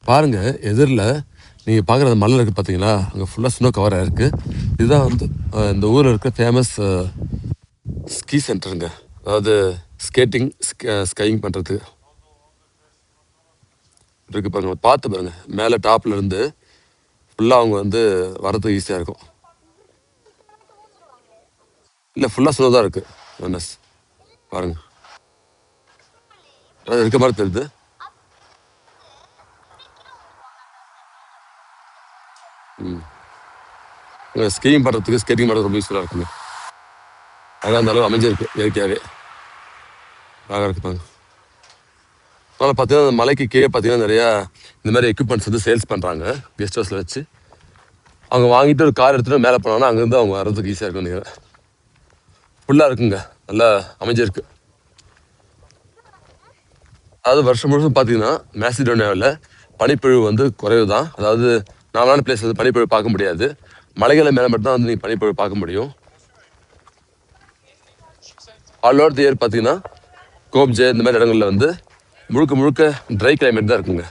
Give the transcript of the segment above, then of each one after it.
பாருங்க, எதிர்ல நீங்க பார்க்குற அந்த மலை இருக்கு பார்த்தீங்களா? அங்க ஃபுல்லா ஸ்னோ கவர் ஆயிருக்கு. இதுதான் வந்து இந்த ஊர்ல இருக்க ஃபேமஸ் ஸ்கீ சென்டருங்க. அதாவது ஸ்கேட்டிங், ஸ்கையிங் பண்றதுக்கு இருக்கு பாருங்க. பார்த்து பாருங்க. மேல டாப்ல இருந்து ஃபுல்லா அவங்க வந்து வரதுக்கு ஈஸியா இருக்கும். இல்ல ஃபுல்லா ஸ்னோ தான் இருக்கு. வெனஸ் பாருங்க. அதாவது இருக்க மாரி தெரியுது. ம். ஸ்கீயிங் பண்றதுக்கு, ஸ்கேட்டிங் பண்றதுக்கு ரொம்ப யூஸ்ஃபுல்லா இருக்குங்க. அழகா அந்த அளவு அமைஞ்சிருக்கு இயற்கையாவே. அழகா இருக்கு பாருங்க. அதனால பார்த்தீங்கன்னா, அந்த மலைக்கு கீழ பார்த்தீங்கன்னா, நெறையா இந்த மாரி எக்யூப்மெண்ட்ஸ் வந்து சேல்ஸ் பண்றாங்க. கெஸ்ட் ஹவுஸ்ல வச்சு. அவங்க வாங்கிட்டு ஒரு கார் எடுத்துட்டு மேல போனாங்கன்னா, அங்கருந்து அவங்க வர்றதுக்கு ஈஸியா இருக்கும்னு நெனைக்கிறேன். ஃபுல்லா இருக்குங்க. நல்லா அமைஞ்சிருக்கு. அதாவது வருஷம் முழுசும் பார்த்தீங்கன்னா, மேசிடோனியாவுல பனிப்பொழிவு வந்து குறைவு தான். அதாவது நார்மலான பிளேஸ்ல வந்து பனிப்பொழிவு பார்க்க முடியாது. மலைகள் மேல மட்டும் தான் வந்து நீங்க பனிப்பொழிவு பார்க்க முடியும். ஆல் ஓவர் தி இயர் பார்த்தீங்கன்னா, கோப்ஜே இந்த மாரி இடங்கள்ல வந்து முழுக்க முழுக்க ட்ரை கிளைமேட் தான் இருக்குங்க.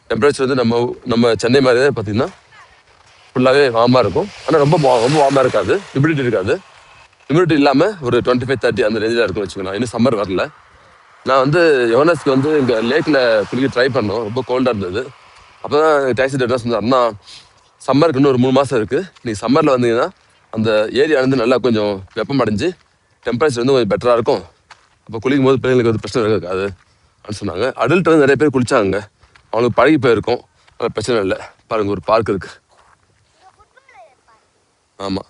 டெம்பரேச்சர் வந்து நம்ம சென்னை மாரியே பார்த்தீங்கன்னா, ஃபுல்லாவே வார்மா இருக்கும். ஆனா ரொம்ப வார்மா இருக்காது. ஹியூமிடிட்டி இருக்காது. ஹியூமிடிட்டி இல்லாம ஒரு 25, 30 அந்த ரேஞ்சில இருக்கும்னு வச்சுக்கோங்களேன். இன்னும் சம்மர் வரல. நான் வந்து யோனஸ்க்கு வந்து இங்க லேக்ல குளிக்க ட்ரை பண்ணோம். ரொம்ப கோல்டா இருந்தது. அப்பதான் டாக்ஸி டிரைவர் என்ன சொன்னாருன்னா, சம்மருக்கு இன்னும் ஒரு 3 மாசம் இருக்கு. நீங்க சம்மர்ல வந்தீங்கன்னா, அந்த ஏரியா வந்து நல்லா கொஞ்சம் வெப்பம் அடைஞ்சு, டெம்பரேச்சர் வந்து கொஞ்சம் பெட்டரா இருக்கும். அப்போ குளிக்கும்போது பிள்ளைங்களுக்கு வந்து பிரச்சனை இருக்காது அப்படின்னு சொன்னாங்க. அடல்ட் வந்து நிறைய பேர் குளிச்சாங்க. அவங்களுக்கு பழகி போயிருக்கும். அது பிரச்சனை இல்லை. பாருங்க ஒரு பார்க் இருக்கு. ஆமா.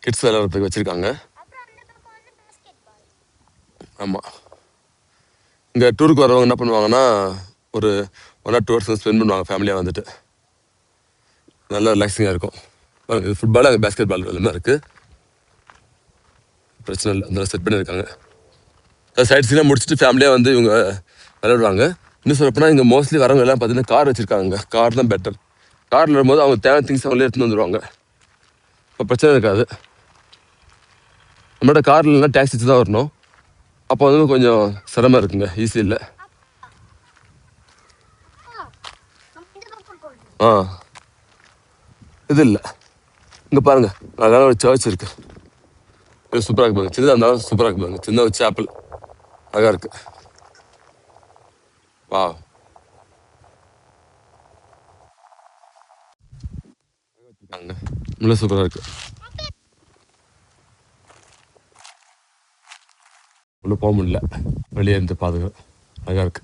கிட்ஸ் விளையாடுறதுக்கு வச்சிருக்காங்க. ஆமா. இங்க டூருக்கு வரவங்க என்ன பண்ணுவாங்கன்னா, ஒரு 1 ஆர் 2 ஹவர்ஸ் ஸ்பெண்ட் பண்ணுவாங்க ஃபேமிலியா வந்துட்டு. நல்லா ரிலாக்ஸிங்கா இருக்கும். பாருங்க இது ஃபுட்பால், அங்கே பேஸ்கெட் பால் எல்லாமே இருக்கு. பிரச்சனை இல்லை. அதெல்லாம் செட் பண்ணியிருக்காங்க. சைட் சீனாக முடிச்சுட்டு ஃபேமிலியாக வந்து இவங்க விளையாடுவாங்க. இன்னும் சொல்லப்போனால் இங்கே மோஸ்ட்லி வரவங்க எல்லாம் பார்த்தீங்கன்னா கார் வச்சிருக்காங்க. கார் தான் பெட்டர். காரில் வரும்போது அவங்க தேவையான திங்ஸ் அவங்களே எடுத்துன்னு வந்துடுவாங்க. இப்போ பிரச்சனை இருக்காது. நம்மளோட காரில் இல்லைனா டாக்ஸி வச்சு தான் வரணும். அப்போ வந்து கொஞ்சம் சிரமம் இருக்குங்க. ஈஸி இல்லை. ஆ இது இல்லை. இங்கே பாருங்க அழகான ஒரு சர்ச் இருக்கு. இது சூப்பராக இருக்கு பாருங்க. சின்னதாக இருந்தாலும் சூப்பராக இருக்கு பாருங்க. சின்ன ஒரு சேப்பிள் அழகாக இருக்கு. வா நல்லா சூப்பராக இருக்கு. உள்ள போக முடியல. வெளியே இருந்து பாதுகாப்பு அழகாக இருக்கு.